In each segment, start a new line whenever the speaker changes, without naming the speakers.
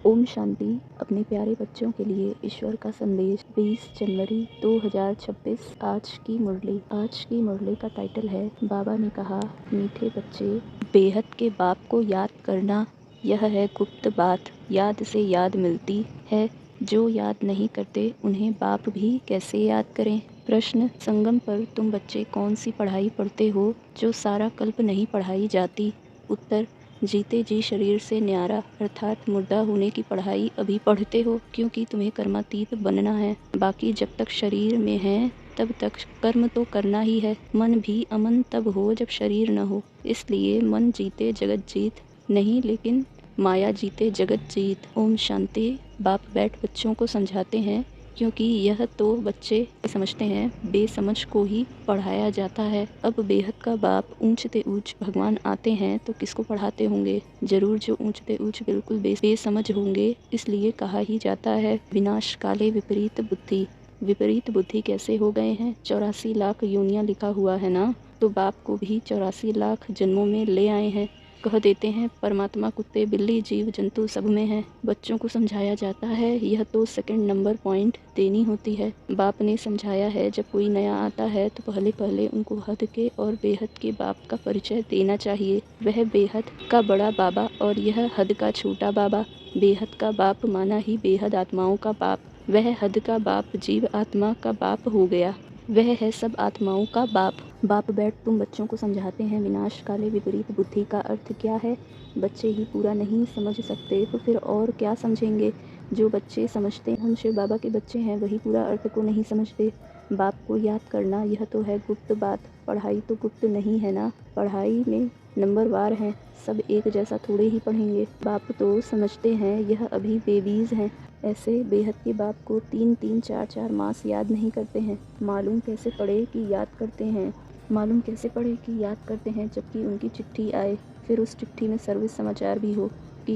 ओम शांति। अपने प्यारे बच्चों के लिए ईश्वर का संदेश 20 जनवरी 2026। आज की मुरली का टाइटल है बाबा ने कहा, मीठे बच्चे, बेहद के बाप को याद करना यह है गुप्त बात। याद से याद मिलती है, जो याद नहीं करते उन्हें बाप भी कैसे याद करें। प्रश्न, संगम पर तुम बच्चे कौन सी पढ़ाई पढ़ते हो जो सारा कल्प नहीं पढ़ाई जाती। उत्तर, जीते जी शरीर से न्यारा अर्थात मुर्दा होने की पढ़ाई अभी पढ़ते हो, क्योंकि तुम्हें कर्मातीत बनना है। बाकी जब तक शरीर में है तब तक कर्म तो करना ही है। मन भी अमन तब हो जब शरीर न हो। इसलिए मन जीते जगत जीत नहीं, लेकिन माया जीते जगत जीत। ओम शांति। बाप बैठ बच्चों को समझाते हैं, क्योंकि यह तो बच्चे समझते हैं, बेसमझ को ही पढ़ाया जाता है। अब बेहद का बाप ऊंचते ऊंच भगवान आते हैं तो किसको पढ़ाते होंगे? जरूर जो ऊंचते ऊंच बिल्कुल बेसमझ होंगे। इसलिए कहा ही जाता है, विनाश काले विपरीत बुद्धि। विपरीत बुद्धि कैसे हो गए हैं? 84 लाख योनियां लिखा हुआ है ना, तो बाप को भी 84 लाख जन्मों में ले आए हैं। कह देते हैं परमात्मा कुत्ते बिल्ली जीव जंतु सब में है। बच्चों को समझाया जाता है, यह तो सेकंड नंबर पॉइंट देनी होती है। बाप ने समझाया है, जब कोई नया आता है तो पहले पहले उनको हद के और बेहद के बाप का परिचय देना चाहिए। वह बेहद का बड़ा बाबा और यह हद का छोटा बाबा। बेहद का बाप माना ही बेहद आत्माओं का बाप। वह हद का बाप जीव आत्मा का बाप हो गया। वह है सब आत्माओं का बाप। बाप बैठ तुम बच्चों को समझाते हैं, विनाश काले विपरीत बुद्धि का अर्थ क्या है। बच्चे ही पूरा नहीं समझ सकते तो फिर और क्या समझेंगे। जो बच्चे समझते हम शिव बाबा के बच्चे हैं, वही पूरा अर्थ को नहीं समझते। बाप को याद करना यह तो है गुप्त बात। पढ़ाई तो गुप्त नहीं है ना, पढ़ाई में नंबरवार हैं, सब एक जैसा थोड़े ही पढ़ेंगे। बाप तो समझते हैं यह अभी बेबीज हैं। ऐसे बेहद के बाप को 3-3, 4-4 मास याद नहीं करते हैं। मालूम कैसे पड़े कि याद करते हैं? मालूम कैसे पड़े कि याद करते हैं, जबकि उनकी चिट्ठी आए, फिर उस चिट्ठी में सर्विस समाचार भी हो कि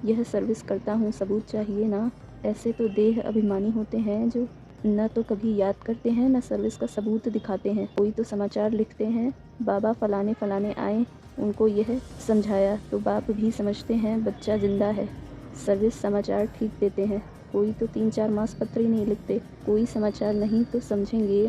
यह सर्विस करता हूँ, सबूत चाहिए ना। ऐसे तो देह अभिमानी होते हैं जो न तो कभी याद करते हैं न सर्विस का सबूत दिखाते हैं। कोई तो समाचार लिखते हैं, बाबा फलाने फलाने आए, उनको यह समझाया, तो बाप भी समझते हैं बच्चा जिंदा है, सर्विस समाचार ठीक देते हैं। कोई तो 3-4 मास पत्र ही नहीं लिखते। कोई समाचार नहीं तो समझेंगे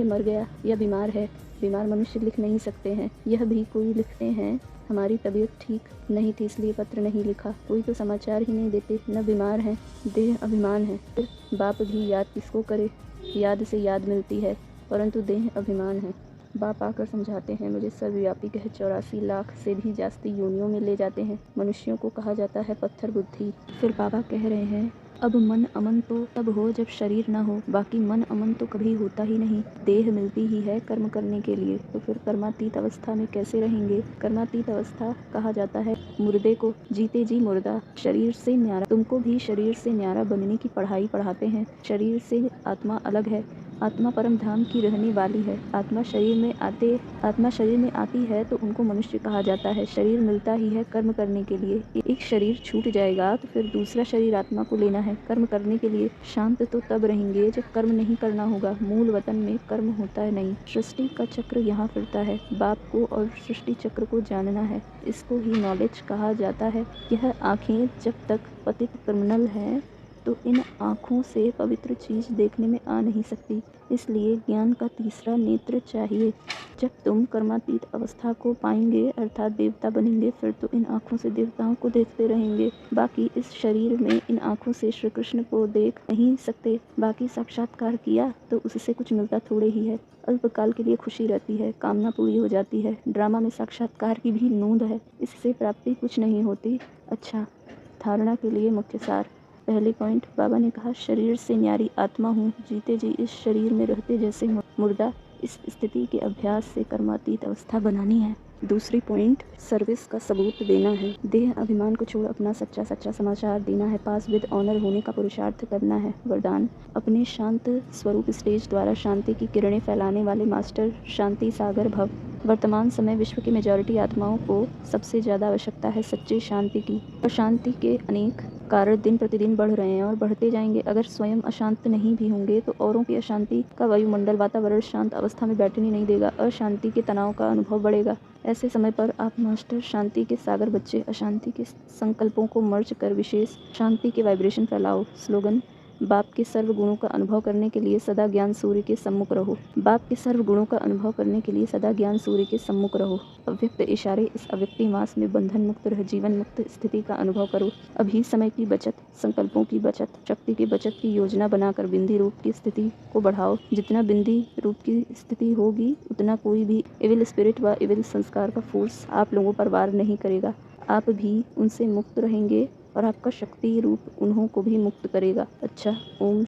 मर गया या बीमार है। बीमार मनुष्य लिख नहीं सकते हैं, यह भी कोई लिखते हैं, हमारी तबीयत ठीक नहीं थी इसलिए पत्र नहीं लिखा। कोई तो समाचार ही नहीं देते, न बीमार हैं, देह अभिमान है। फिर बाप भी याद किसको करे? याद से याद मिलती है, परंतु देह अभिमान है। बाप आकर समझाते हैं, मुझे सर्वव्यापी कह 84 लाख से भी जास्ती योनियों में ले जाते हैं। मनुष्यों को कहा जाता है पत्थर बुद्धि। फिर बाबा कह रहे हैं, अब मन अमन तो तब हो जब शरीर न हो, बाकी मन अमन तो कभी होता ही नहीं। देह मिलती ही है कर्म करने के लिए, तो फिर कर्मातीत अवस्था में कैसे रहेंगे? कर्मातीत अवस्था कहा जाता है मुर्दे को। जीते जी मुर्दा, शरीर से न्यारा। तुमको भी शरीर से न्यारा बनने की पढ़ाई पढ़ाते हैं। शरीर से आत्मा अलग है, आत्मा परम धाम की रहने वाली है। आत्मा शरीर में आती है तो उनको मनुष्य कहा जाता है। शरीर मिलता ही है कर्म करने के लिए। एक शरीर छूट जाएगा तो फिर दूसरा शरीर आत्मा को लेना है कर्म करने के लिए। शांत तो तब रहेंगे जब कर्म नहीं करना होगा। मूल वतन में कर्म होता है नहीं। सृष्टि का चक्र यहाँ फिरता है। बाप को और सृष्टि चक्र को जानना है, इसको ही नॉलेज कहा जाता है। यह आँखें जब तक पतित क्रिमिनल हैं तो इन आँखों से पवित्र चीज देखने में आ नहीं सकती। इसलिए ज्ञान का तीसरा नेत्र चाहिए। जब तुम कर्मातीत अवस्था को पाएंगे अर्थात देवता बनेंगे, फिर तो इन आँखों से देवताओं को देखते रहेंगे। बाकी इस शरीर में इन आँखों से श्री कृष्ण को देख नहीं सकते। बाकी साक्षात्कार किया तो उससे कुछ मिलता थोड़े ही है। अल्पकाल के लिए खुशी रहती है, कामना पूरी हो जाती है। ड्रामा में साक्षात्कार की भी नोंद है, इससे प्राप्ति कुछ नहीं होती। अच्छा, धारणा के लिए मुख्य सार। पहले पॉइंट, बाबा ने कहा शरीर से न्यारी आत्मा हूँ, जीते जी इस शरीर में रहते जैसे मुर्दा। इस स्थिति के अभ्यास से कर्मातीत अवस्था बनानी है। दूसरी पॉइंट, सर्विस का सबूत देना है। देह अभिमान को छोड़ अपना सच्चा समाचार देना है। पास विद ऑनर होने का पुरुषार्थ करना है। वरदान, अपने शांत स्वरूप स्टेज द्वारा शांति की किरणें फैलाने वाले मास्टर शांति सागर भव। वर्तमान समय विश्व की मेजॉरिटी आत्माओं को सबसे ज़्यादा आवश्यकता है सच्ची शांति की, और शांति के अनेक कारण दिन प्रतिदिन बढ़ रहे हैं और बढ़ते जाएंगे। अगर स्वयं अशांत नहीं भी होंगे तो औरों की अशांति का वायुमंडल वातावरण शांत अवस्था में बैठने नहीं देगा। अशांति के तनाव का अनुभव बढ़ेगा। ऐसे समय पर आप मास्टर शांति के सागर बच्चे अशांति के संकल्पों को मर्ज कर विशेष शांति के वाइब्रेशन फैलाओ। स्लोगन: बाप के सर्व गुणों का अनुभव करने के लिए सदा ज्ञान सूर्य के सम्मुख रहो। बाप के सर्व गुणों का अनुभव करने के लिए सदा ज्ञान सूर्य के सम्मुख रहो। अव्यक्त इशारे: इस अव्यक्ति मास में बंधन मुक्त रह जीवन मुक्त स्थिति का अनुभव करो। अभी समय की बचत, संकल्पों की बचत, शक्ति की बचत की योजना बनाकर बिंदी रूप की स्थिति को बढ़ाओ। जितना बिंदी रूप की स्थिति होगी उतना कोई भी इविल स्पिरिट व इविल संस्कार का फोर्स आप लोगों पर वार नहीं करेगा। आप भी उनसे मुक्त रहेंगे और आपका शक्ति रूप उन्हों को भी मुक्त करेगा। अच्छा, ओम